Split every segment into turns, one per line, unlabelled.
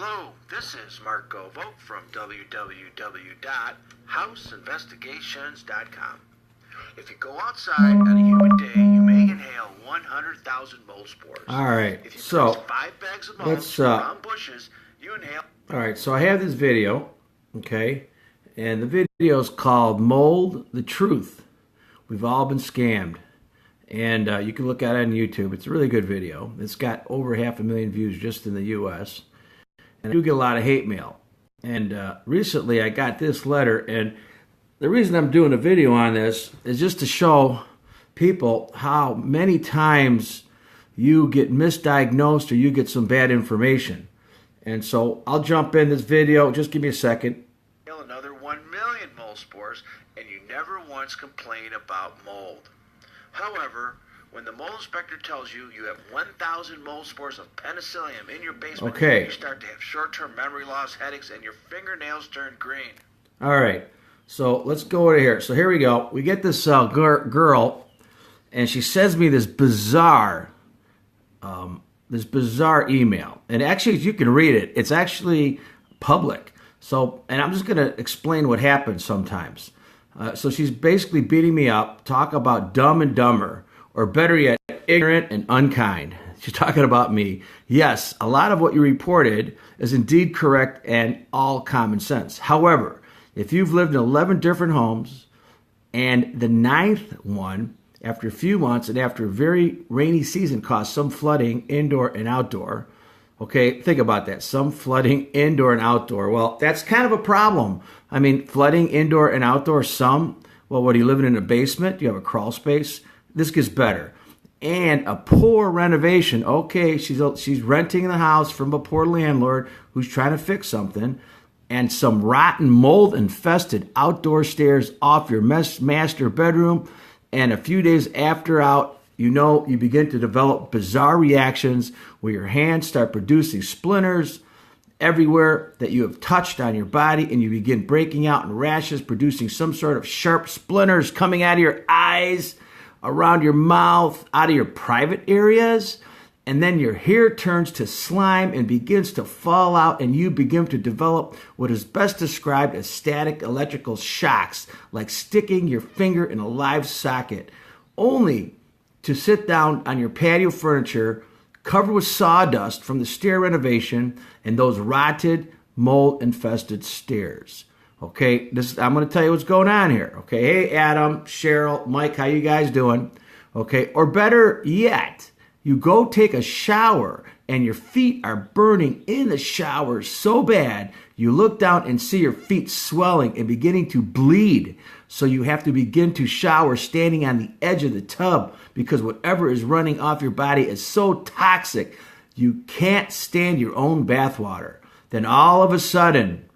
Hello, this is Mark Govo from www.houseinvestigations.com. If you go outside on a humid day, you may inhale 100,000 mold spores.
All right,
If you
so
place 5 bags of mulch around bushes, you inhale.
All right, so I have this video, okay, and the video is called "Mold: The Truth." We've all been scammed, and you can look at it on YouTube. It's a really good video. It's got over 500,000 views just in the U.S. And I do get a lot of hate mail. And recently I got this letter, and the reason I'm doing a video on this is just to show people how many times you get misdiagnosed or you get some bad information. And so I'll jump in this video. Just give me a second.
Another 1 million mold spores, and you never once complain about mold. However, when the mold inspector tells you you have 1,000 mold spores of penicillium in your basement,
okay,
you start to have short-term memory loss, headaches, and your fingernails turn green.
All right, so let's go over here. So here we go. We get this girl, and she sends me this bizarre email. And actually, you can read it. It's actually public. So, and I'm just going to explain what happens sometimes. So she's basically beating me up, talk about dumb and dumber, or better yet, ignorant and unkind. She's talking about me. Yes, a lot of what you reported is indeed correct and all common sense. However, if you've lived in 11 different homes and the 9th one, after a few months and after a very rainy season, caused some flooding indoor and outdoor, okay, think about that. Some flooding indoor and outdoor. Well, that's kind of a problem. I mean, flooding indoor and outdoor, some. Well, what, are you living in a basement? Do you have a crawl space? This gets better. And a poor renovation. Okay, she's renting the house from a poor landlord who's trying to fix something. And some rotten mold-infested outdoor stairs off your master bedroom. And a few days after out, you begin to develop bizarre reactions where your hands start producing splinters everywhere that you have touched on your body, and you begin breaking out in rashes, producing some sort of sharp splinters coming out of your eyes, around your mouth, out of your private areas. And then your hair turns to slime and begins to fall out, and you begin to develop what is best described as static electrical shocks, like sticking your finger in a live socket, only to sit down on your patio furniture covered with sawdust from the stair renovation and those rotted, mold-infested stairs. Okay, I'm going to tell you what's going on here. Okay, hey, Adam, Cheryl, Mike, how you guys doing? Okay, or better yet, you go take a shower and your feet are burning in the shower so bad, you look down and see your feet swelling and beginning to bleed. So you have to begin to shower standing on the edge of the tub because whatever is running off your body is so toxic, you can't stand your own bath water. Then all of a sudden,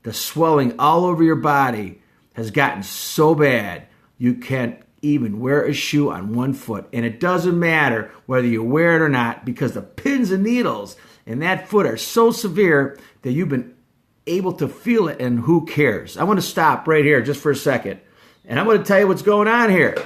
the swelling all over your body has gotten so bad, you can't even wear a shoe on one foot. And it doesn't matter whether you wear it or not, because the pins and needles in that foot are so severe that you've been able to feel it, and who cares? I want to stop right here just for a second, and I'm going to tell you what's going on here.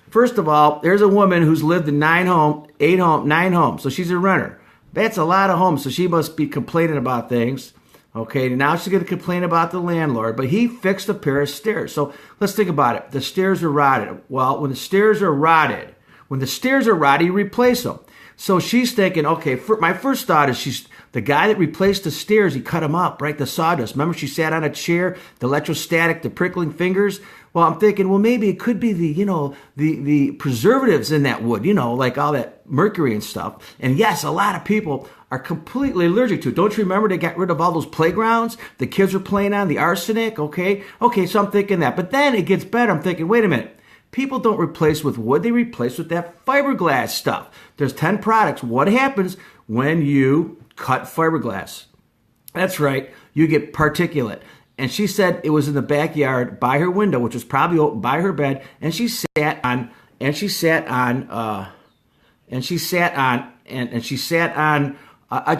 First of all, there's a woman who's lived in 9 homes, so she's a renter. That's a lot of homes, so she must be complaining about things. Okay, now she's going to complain about the landlord, but he fixed a pair of stairs. So let's think about it. The stairs are rotted. Well, when the stairs are rotted, you replace them. So she's thinking, okay, my first thought is the guy that replaced the stairs, he cut them up, right? The sawdust. Remember, she sat on a chair, the electrostatic, the prickling fingers. Well, I'm thinking, well, maybe it could be the preservatives in that wood, like all that mercury and stuff. And yes, a lot of people are completely allergic to it. Don't you remember they got rid of all those playgrounds the kids were playing on, the arsenic? Okay, so I'm thinking that. But then it gets better. I'm thinking, wait a minute. People don't replace with wood. They replace with that fiberglass stuff. There's 10 products. What happens when you cut fiberglass? That's right. You get particulate. And she said it was in the backyard by her window, which was probably open by her bed. And she sat on a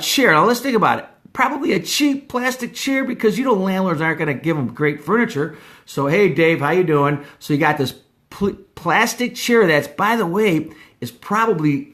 chair. Now let's think about it. Probably a cheap plastic chair, because landlords aren't going to give them great furniture. So hey, Dave, how you doing? So you got this plastic chair that's, by the way, is probably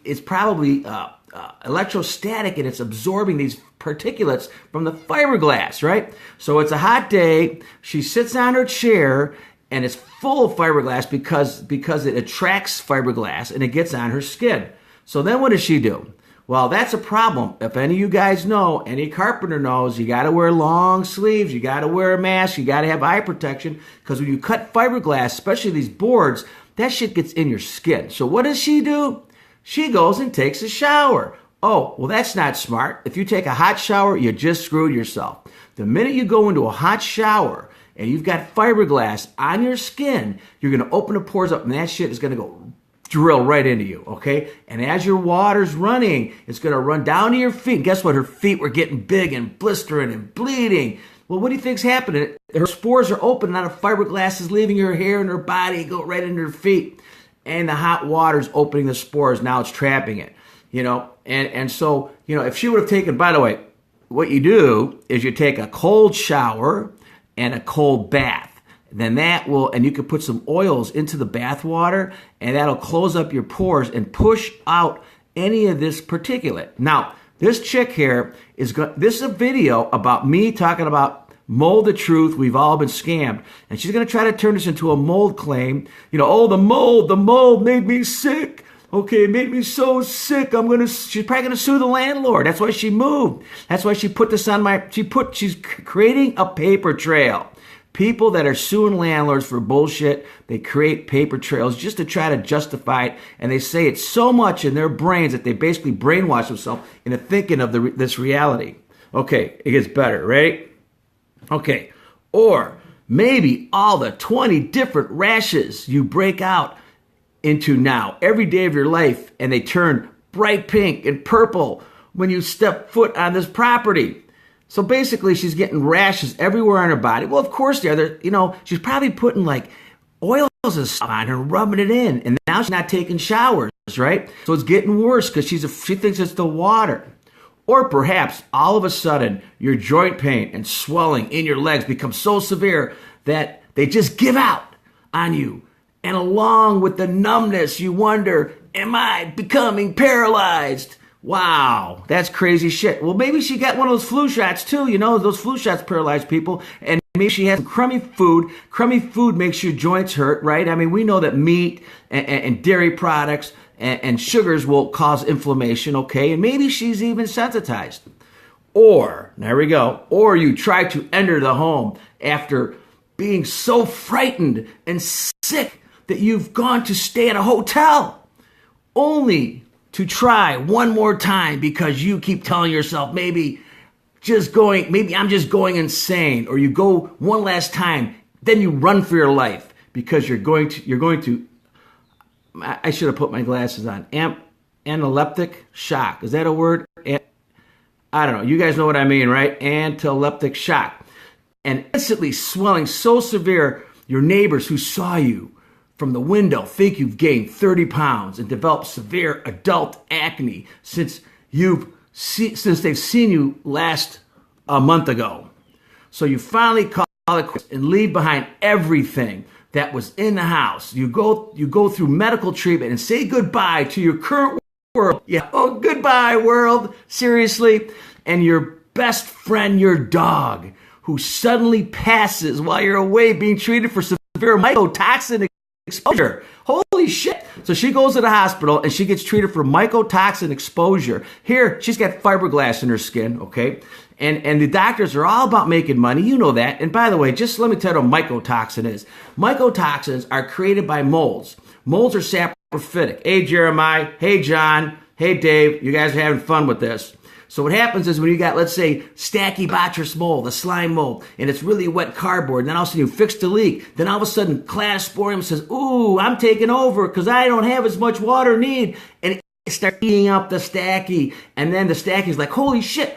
electrostatic and it's absorbing these particulates from the fiberglass, right? So it's a hot day. She sits on her chair and it's full of fiberglass because it attracts fiberglass and it gets on her skin. So then what does she do? Well, that's a problem. If any of you guys know, any carpenter knows, you got to wear long sleeves, you got to wear a mask, you got to have eye protection, because when you cut fiberglass, especially these boards, that shit gets in your skin. So what does she do? She goes and takes a shower. Oh, well, that's not smart. If you take a hot shower, you just screwed yourself. The minute you go into a hot shower and you've got fiberglass on your skin, you're going to open the pores up and that shit is going to go drill right into you, okay? And as your water's running, it's going to run down to your feet. And guess what? Her feet were getting big and blistering and bleeding. Well, what do you think's happening? Her spores are open, and the fiberglass is leaving her hair and her body, go right into her feet. And the hot water's opening the spores. Now it's trapping it, you know? And so, you know, if she would have taken, by the way, what you do is you take a cold shower and a cold bath. Then that will, and you can put some oils into the bath water, and that'll close up your pores and push out any of this particulate. Now, this chick here this is a video about me talking about mold the truth. We've all been scammed. And she's going to try to turn this into a mold claim. You know, oh, the mold made me sick. Okay, it made me so sick. She's probably going to sue the landlord. That's why she moved. That's why she put this on she's creating a paper trail. People that are suing landlords for bullshit, they create paper trails just to try to justify it, and they say it's so much in their brains that they basically brainwash themselves into thinking of this reality. Okay, it gets better, right? Okay, or maybe all the 20 different rashes you break out into now every day of your life, and they turn bright pink and purple when you step foot on this property. So basically, she's getting rashes everywhere on her body. Well, of course they are. You know, she's probably putting like oils and stuff on her, rubbing it in, and now she's not taking showers, right? So it's getting worse because she thinks it's the water. Or perhaps all of a sudden, your joint pain and swelling in your legs become so severe that they just give out on you. And along with the numbness, you wonder, am I becoming paralyzed? Wow, that's crazy shit. Well, maybe she got one of those flu shots too. You know, those flu shots paralyze people. And maybe she has some crummy food. Crummy food makes your joints hurt, right? I mean, we know that meat and dairy products and sugars will cause inflammation, okay? And maybe she's even sensitized. Or, there we go, or you try to enter the home after being so frightened and sick that you've gone to stay at a hotel only to try one more time because you keep telling yourself maybe I'm just going insane, or you go one last time, then you run for your life because you're going to I should have put my glasses on. Analeptic shock. Is that a word? I don't know. You guys know what I mean, right? Analeptic shock. And instantly swelling so severe, your neighbors who saw you from the window think you've gained 30 pounds and developed severe adult acne since they've seen you last a month ago. So you finally call it quits and leave behind everything that was in the house. You go through medical treatment and say goodbye to your current world. Yeah, oh, goodbye world, seriously. And your best friend, your dog, who suddenly passes while you're away being treated for severe mycotoxin exposure. Holy shit. So she goes to the hospital and she gets treated for mycotoxin exposure. Here, she's got fiberglass in her skin, okay? And the doctors are all about making money. You know that. And by the way, just let me tell you what mycotoxin is. Mycotoxins are created by molds. Molds are saprophytic. Hey, Jeremiah. Hey, John. Hey, Dave. You guys are having fun with this. So what happens is when you got, let's say, Stachybotrys mold, the slime mold, and it's really wet cardboard, and then all of a sudden you fix the leak, then all of a sudden Cladosporium says, ooh, I'm taking over because I don't have as much water need, and it starts eating up the Stachy, and then the Stachy's like, holy shit,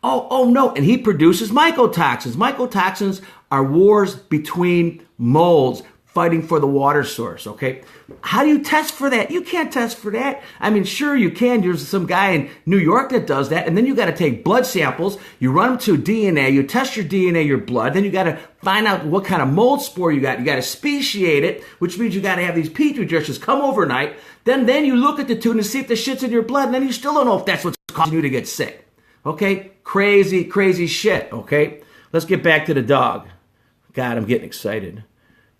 oh no, and he produces mycotoxins. Mycotoxins are wars between molds fighting for the water source, okay? How do you test for that? You can't test for that. I mean, sure you can. There's some guy in New York that does that, and then you got to take blood samples. You run them to DNA. You test your DNA, your blood. Then you got to find out what kind of mold spore you got. You got to speciate it, which means you got to have these petri dishes come overnight. Then you look at the tuna to see if the shit's in your blood, and then you still don't know if that's what's causing you to get sick. Okay? Crazy, crazy shit, okay? Let's get back to the dog. God, I'm getting excited.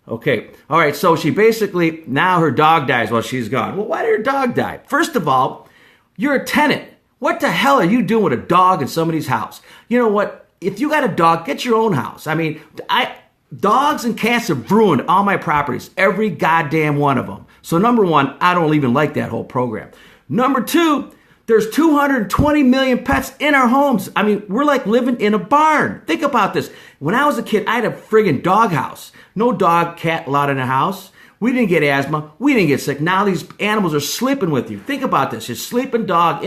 Okay. All right. So she basically, now her dog dies while she's gone. Well, why did her dog die? First of all, you're a tenant. What the hell are you doing with a dog in somebody's house? You know what? If you got a dog, get your own house. I mean, dogs and cats have ruined all my properties, every goddamn one of them. So number one, I don't even like that whole program. Number two, there's 220 million pets in our homes. I mean, we're like living in a barn. Think about this. When I was a kid, I had a friggin' dog house. No dog, cat allowed in the house. We didn't get asthma. We didn't get sick. Now these animals are sleeping with you. Think about this. Your sleeping dog,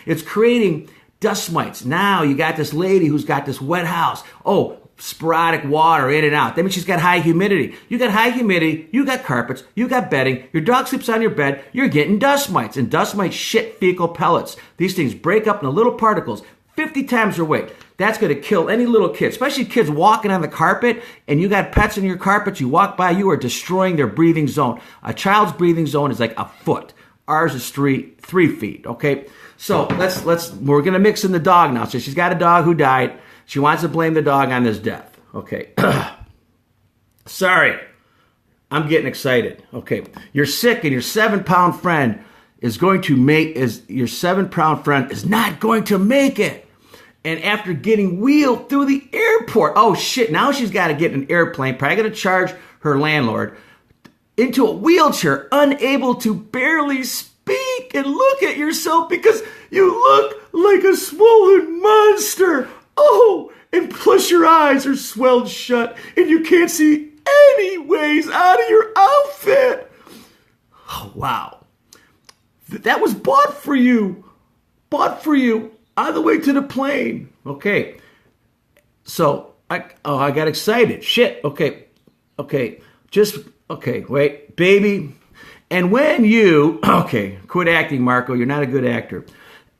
it's creating dust mites. Now you got this lady who's got this wet house. Oh, sporadic water in and out. That means she's got high humidity. You got high humidity, you got carpets, you got bedding, your dog sleeps on your bed, you're getting dust mites. And dust mites shit fecal pellets. These things break up into little particles, 50 times your weight. That's going to kill any little kid, especially kids walking on the carpet and you got pets in your carpet, you walk by, you are destroying their breathing zone. A child's breathing zone is like a foot. Ours is three feet, okay? So we're going to mix in the dog now. So she's got a dog who died. She wants to blame the dog on this death. Okay. Sorry. I'm getting excited. Okay. You're sick and your 7-pound friend is not going to make it. And after getting wheeled through the airport, oh shit, now she's got to get an airplane, probably going to charge her landlord, into a wheelchair, unable to barely speak and look at yourself because you look like a swollen monster. Oh, and plus your eyes are swelled shut and you can't see any ways out of your outfit. Oh, wow. That was bought for you on the way to the plane. Okay. So I got excited. Shit. Okay. Wait, baby. And when you, quit acting, Marco. You're not a good actor.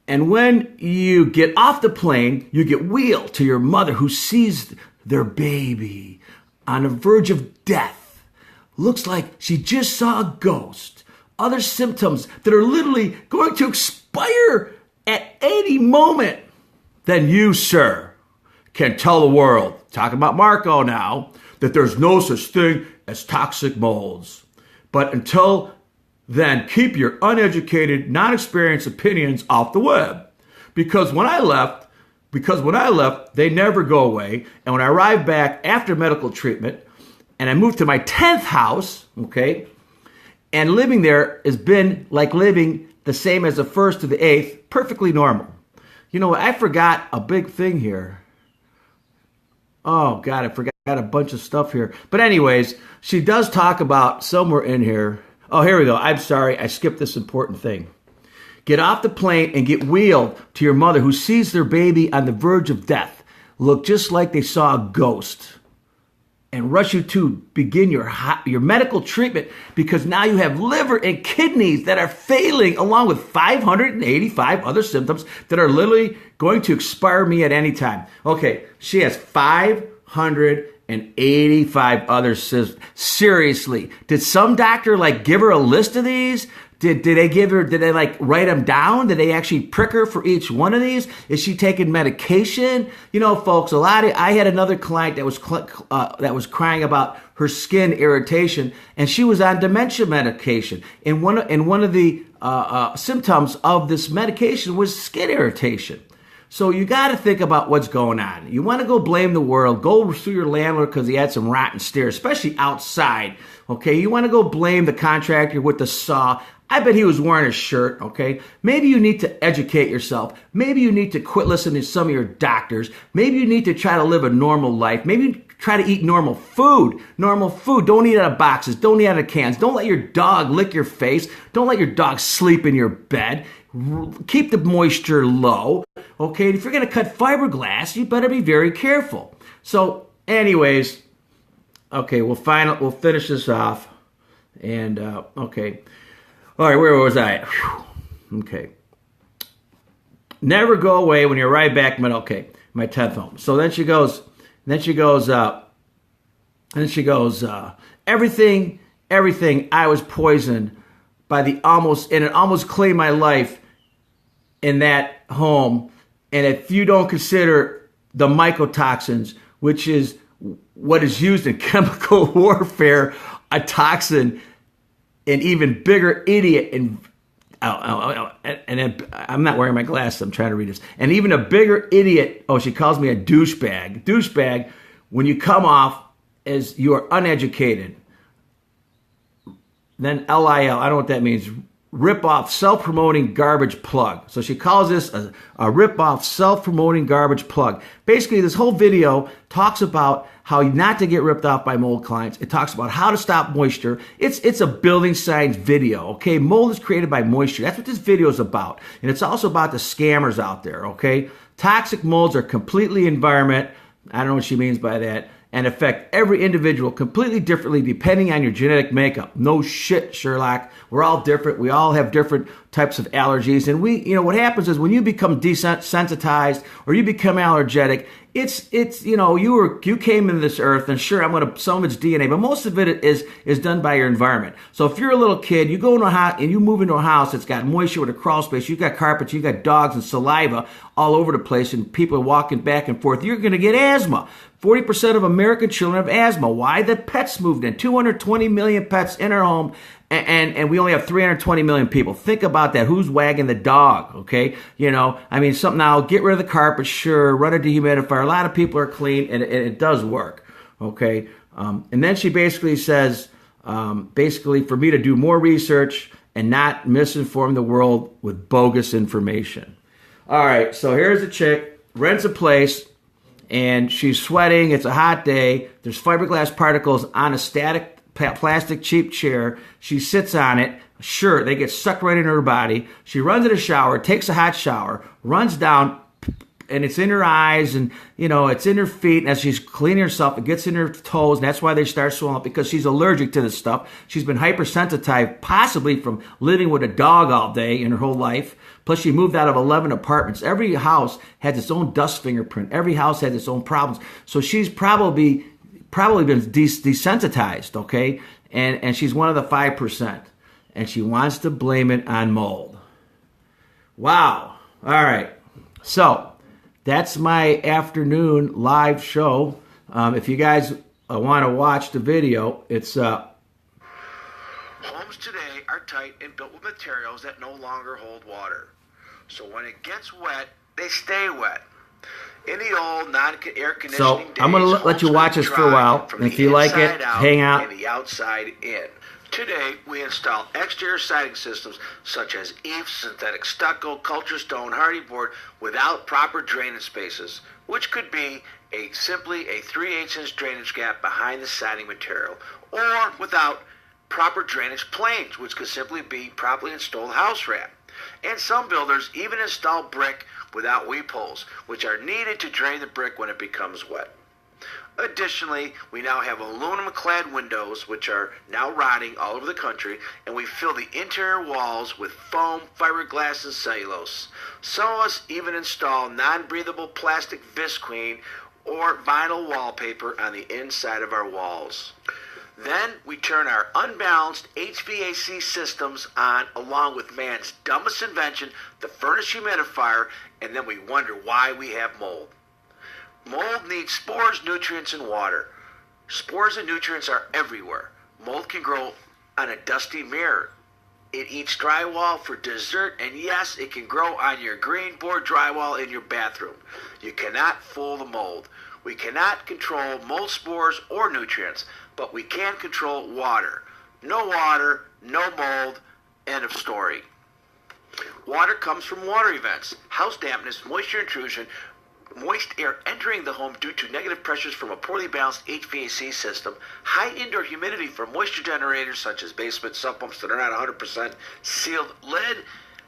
And when you get off the plane, you get wheeled to your mother who sees their baby on the verge of death. Looks like she just saw a ghost. Other symptoms that are literally going to expire at any moment. Then you, sir, can tell the world, talking about Marco now, that there's no such thing as toxic molds. But until then, keep your uneducated, non-experienced opinions off the web. Because when I left, they never go away. And when I arrived back after medical treatment, and I moved to my 10th house, okay, and living there has been like living the same as the first to the 8th, perfectly normal. You know what? I forgot a big thing here. Oh, God, I forgot a bunch of stuff here. But anyways, she does talk about somewhere in here. Oh, here we go. I'm sorry. I skipped this important thing. Get off the plane and get wheeled to your mother who sees their baby on the verge of death. Look just like they saw a ghost. And rush you to begin your medical treatment because now you have liver and kidneys that are failing along with 585 other symptoms that are literally going to expire me at any time. Okay, she has 585 other symptoms. Seriously, did some doctor give her a list of these? Did they write them down? Did they actually prick her for each one of these? Is she taking medication? You know, folks, I had another client that was crying about her skin irritation, and she was on dementia medication. And one of the symptoms of this medication was skin irritation. So you got to think about what's going on. You want to go blame the world, go sue your landlord because he had some rotten stairs, especially outside. Okay, you want to go blame the contractor with the saw. I bet he was wearing a shirt, okay? Maybe you need to educate yourself. Maybe you need to quit listening to some of your doctors. Maybe you need to try to live a normal life. Maybe try to eat normal food. Normal food. Don't eat out of boxes. Don't eat out of cans. Don't let your dog lick your face. Don't let your dog sleep in your bed. Keep the moisture low, okay? If you're going to cut fiberglass, you better be very careful. So, anyways, okay, we'll finish this off. And, okay. All right, where was I? Whew. Okay. Never go away when you're right back. Okay, my 10th home. So then she goes, everything, I was poisoned by and it almost claimed my life in that home. And if you don't consider the mycotoxins, which is what is used in chemical warfare, a toxin, an even bigger idiot, and I'm not wearing my glasses, I'm trying to read this. And even a bigger idiot, she calls me a douchebag. Douchebag, when you come off as you are uneducated, then LIL, I don't know what that means, rip-off, self-promoting garbage plug. So she calls this a rip-off, self-promoting garbage plug. Basically, this whole video talks about how not to get ripped off by mold clients. It talks about how to stop moisture. It's a building science video, okay? Mold is created by moisture. That's what this video is about. And it's also about the scammers out there, okay? Toxic molds are completely environment. I don't know what she means by that. And affect every individual completely differently depending on your genetic makeup. No shit, Sherlock. We're all different. We all have different types of allergies. And what happens is when you become desensitized or you become allergic, you came into this earth, and sure, some of it's DNA, but most of it is done by your environment. So if you're a little kid, you go into a house and you move into a house that's got moisture with a crawl space, you've got carpets, you've got dogs and saliva all over the place, and people are walking back and forth, you're going to get asthma. 40% of American children have asthma. Why? The pets moved in. 220 million pets in our home, and we only have 320 million people. Think about that. Who's wagging the dog, okay? Something now, get rid of the carpet, sure, run a dehumidifier. A lot of people are clean, and it does work, okay? And then she basically says, for me to do more research and not misinform the world with bogus information. All right, so here's a chick, rents a place, and she's sweating. It's a hot day. There's fiberglass particles on a static plastic cheap chair. She sits on it. Sure, they get sucked right into her body. She runs in a shower, takes a hot shower, runs down, and it's in her eyes, and it's in her feet. And as she's cleaning herself, it gets in her toes, and that's why they start swelling up, because she's allergic to this stuff. She's been hypersensitized, possibly from living with a dog all day in her whole life. Plus, she moved out of 11 apartments. Every house has its own dust fingerprint. Every house has its own problems. So she's probably been desensitized, okay? And she's one of the 5%. And she wants to blame it on mold. Wow. All right. So that's my afternoon live show. If you guys want to watch the video, it's...
Homes today are tight and built with materials that no longer hold water. So when it gets wet, they stay wet. In the old non-air conditioning
so
days,
I'm going to let you watch this for a while. And if you like it, hang out.
And the outside in. Today, we install exterior siding systems such as EIFS, synthetic stucco, culture stone, hardy board without proper drainage spaces, which could be simply a 3/8-inch drainage gap behind the siding material, or without proper drainage planes, which could simply be properly installed house wrap. And some builders even install brick without weep holes, which are needed to drain the brick when it becomes wet. Additionally, we now have aluminum-clad windows, which are now rotting all over the country, and we fill the interior walls with foam, fiberglass, and cellulose. Some of us even install non-breathable plastic visqueen or vinyl wallpaper on the inside of our walls. Then we turn our unbalanced HVAC systems on, along with man's dumbest invention, the furnace humidifier, and then we wonder why we have mold. Mold needs spores, nutrients, and water. Spores and nutrients are everywhere. Mold can grow on a dusty mirror. It eats drywall for dessert, and yes, it can grow on your green board drywall in your bathroom. You cannot fool the mold. We cannot control mold spores or nutrients, but we can control water. No water, no mold, end of story. Water comes from water events, house dampness, moisture intrusion, moist air entering the home due to negative pressures from a poorly balanced HVAC system, high indoor humidity from moisture generators such as basement sump pumps that are not 100% sealed lid,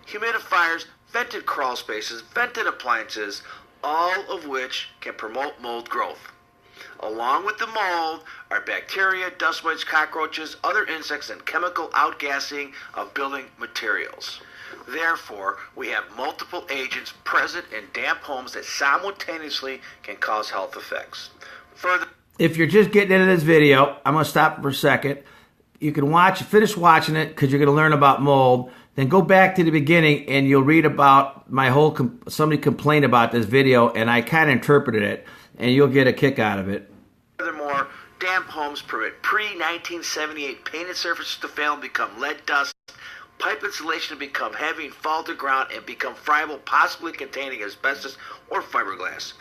humidifiers, vented crawl spaces, vented appliances, all of which can promote mold growth. Along with the mold are bacteria, dust mites, cockroaches, other insects, and chemical outgassing of building materials. Therefore, we have multiple agents present in damp homes that simultaneously can cause health effects. Further,
if you're just getting into this video, I'm going to stop for a second. You can finish watching it because you're going to learn about mold. Then go back to the beginning and you'll read about somebody complained about this video and I kind of interpreted it and you'll get a kick out of it.
Furthermore, damp homes permit pre-1978 painted surfaces to fail and become lead dust, pipe insulation to become heavy and fall to ground and become friable, possibly containing asbestos or fiberglass.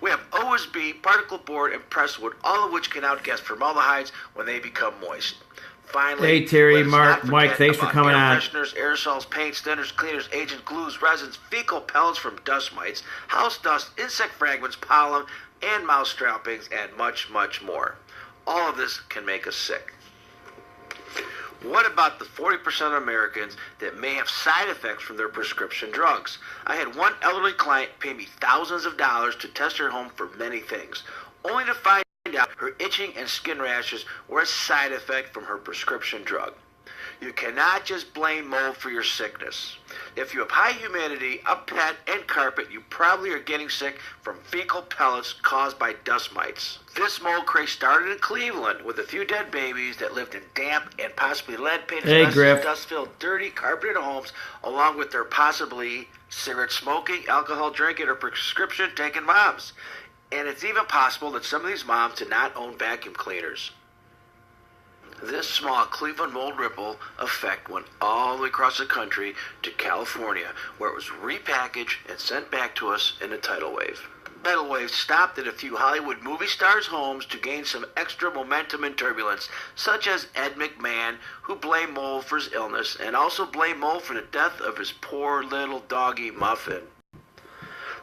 We have OSB, particle board, and pressed wood, all of which can outgas formaldehydes when they become moist. Finally,
hey Terry, Mark, Mike, thanks for coming on.
Fresheners, aerosols, paints, thinners, cleaners, agents, glues, resins, fecal pellets from dust mites, house dust, insect fragments, pollen, and mouse trappings, and much, much more. All of this can make us sick. What about the 40% of Americans that may have side effects from their prescription drugs? I had one elderly client pay me thousands of dollars to test her home for many things, only to find out her itching and skin rashes were a side effect from her prescription drug. You cannot just blame mold for your sickness. If you have high humidity, a pet, and carpet, you probably are getting sick from fecal pellets caused by dust mites. This mold craze started in Cleveland with a few dead babies that lived in damp and possibly lead-painted, dust-filled, dirty, carpeted homes, along with their possibly cigarette-smoking, alcohol-drinking, or prescription-taking moms. And it's even possible that some of these moms did not own vacuum cleaners. This small Cleveland mold ripple effect went all the way across the country to California, where it was repackaged and sent back to us in a tidal wave. The tidal wave stopped at a few Hollywood movie stars' homes to gain some extra momentum and turbulence, such as Ed McMahon, who blamed mold for his illness, and also blamed mold for the death of his poor little doggy Muffin.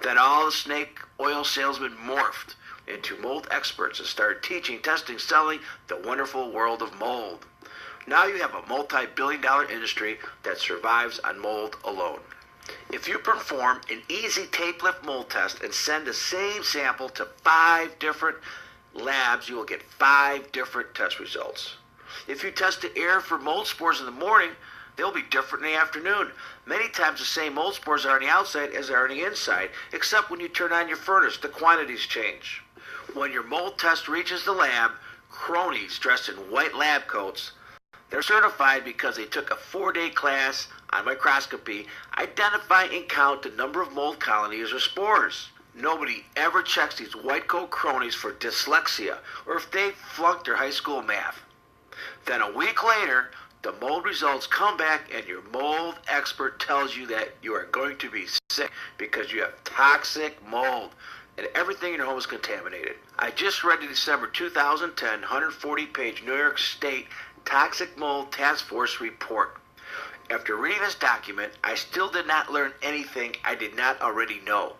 Then all the snake oil salesmen morphed into mold experts and started teaching, testing, selling the wonderful world of mold. Now you have a multi-billion-dollar industry that survives on mold alone. If you perform an easy tape lift mold test and send the same sample to 5 different labs, you will get 5 different test results. If you test the air for mold spores in the morning, they'll be different in the afternoon. Many times the same mold spores are on the outside as they are on the inside, except when you turn on your furnace, the quantities change. When your mold test reaches the lab, cronies dressed in white lab coats, they're certified because they took a 4-day class on microscopy, identify and count the number of mold colonies or spores. Nobody ever checks these white coat cronies for dyslexia or if they flunked their high school math. Then a week later, the mold results come back and your mold expert tells you that you are going to be sick because you have toxic mold and everything in your home is contaminated. I just read the December 2010 140-page New York State Toxic Mold Task Force report. After reading this document, I still did not learn anything I did not already know.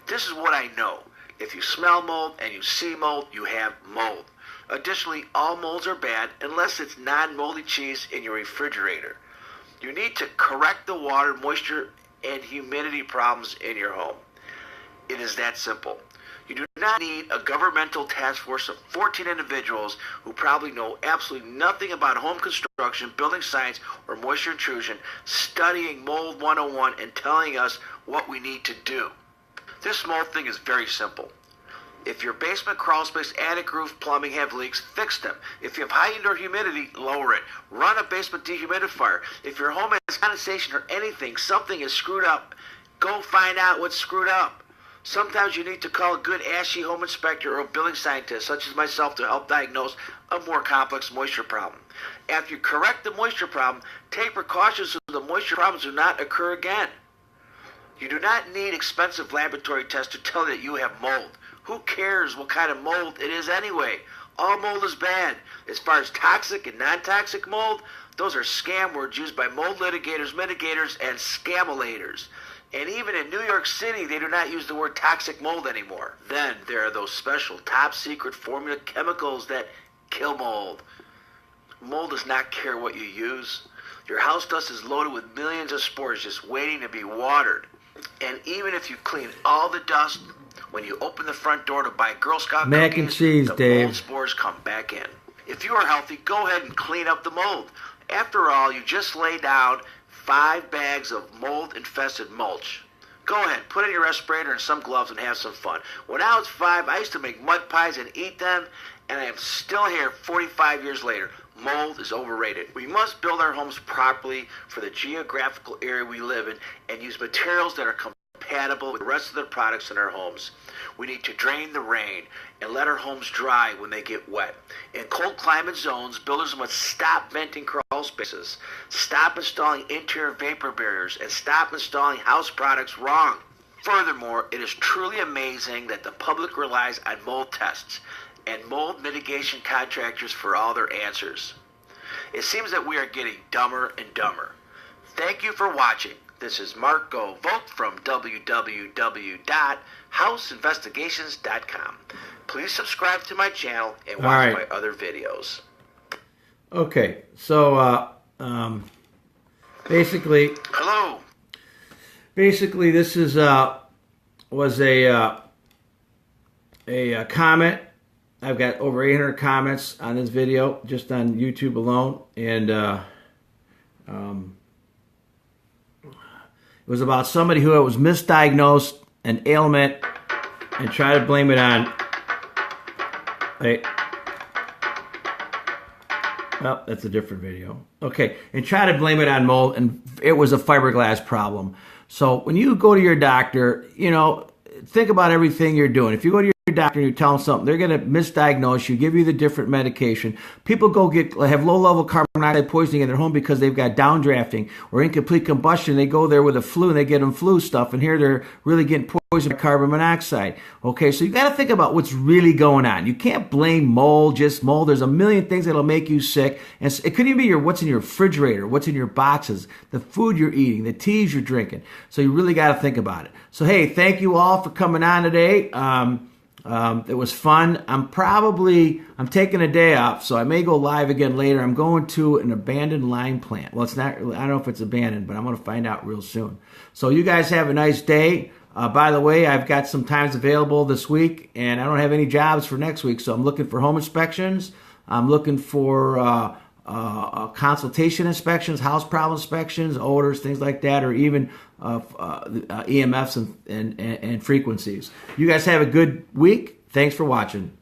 This is what I know. If you smell mold and you see mold, you have mold. Additionally, all molds are bad unless it's non-moldy cheese in your refrigerator. You need to correct the water, moisture, and humidity problems in your home. It is that simple. You do not need a governmental task force of 14 individuals who probably know absolutely nothing about home construction, building science, or moisture intrusion, studying Mold 101 and telling us what we need to do. This mold thing is very simple. If your basement, crawl space, attic, roof, plumbing have leaks, fix them. If you have high indoor humidity, lower it. Run a basement dehumidifier. If your home has condensation or anything, something is screwed up, go find out what's screwed up. Sometimes you need to call a good ASHI home inspector or a building scientist, such as myself, to help diagnose a more complex moisture problem. After you correct the moisture problem, take precautions so the moisture problems do not occur again. You do not need expensive laboratory tests to tell you that you have mold. Who cares what kind of mold it is anyway? All mold is bad. As far as toxic and non-toxic mold, those are scam words used by mold litigators, mitigators, and scamulators. And even in New York City, they do not use the word toxic mold anymore. Then there are those special top secret formula chemicals that kill mold. Mold does not care what you use. Your house dust is loaded with millions of spores just waiting to be watered. And even if you clean all the dust, When you open the front door to buy Girl Scout
Mac
cookies,
and cheese,
the
Dave.
mold spores come back in. If you are healthy, go ahead and clean up the mold. After all, you just lay down 5 bags of mold-infested mulch. Go ahead, put in your respirator and some gloves and have some fun. When I was 5, I used to make mud pies and eat them, and I am still here 45 years later. Mold is overrated. We must build our homes properly for the geographical area we live in and use materials that are compatible with the rest of the products in our homes. We need to drain the rain and let our homes dry when they get wet. In cold climate zones, builders must stop venting crawl spaces, stop installing interior vapor barriers, and stop installing house products wrong. Furthermore, it is truly amazing that the public relies on mold tests and mold mitigation contractors for all their answers. It seems that we are getting dumber and dumber. Thank you for watching. This is Marco Vogt from www.houseinvestigations.com. Please subscribe to my channel and watch my other videos.
Okay, so basically,
hello.
Basically, this is was a comment. I've got over 800 comments on this video just on YouTube alone, and it was about somebody who was misdiagnosed an ailment and tried to blame it on. Oh, that's a different video. Okay, and try to blame it on mold, and it was a fiberglass problem. So when you go to your doctor, you know, think about everything you're doing. If you go to your doctor and you tell them something, they're going to misdiagnose you, give you the different medication. People have low-level carbon monoxide poisoning in their home because they've got downdrafting or incomplete combustion. They go there with a flu and they get them flu stuff, and here they're really getting poisoned by carbon monoxide. Okay, so you got to think about what's really going on. You can't blame mold, just mold. There's a million things that'll make you sick, and it could even be what's in your refrigerator, what's in your boxes, the food you're eating, the teas you're drinking. So you really got to think about it. So hey, thank you all for coming on today. It was fun. I'm taking a day off, so I may go live again later. I'm going to an abandoned lime plant. Well, it's not, I don't know if it's abandoned, but I'm going to find out real soon. So you guys have a nice day. By the way, I've got some times available this week, and I don't have any jobs for next week, so I'm looking for home inspections. I'm looking for consultation inspections, house problem inspections, odors, things like that, or even EMFs and frequencies. You guys have a good week. Thanks for watching.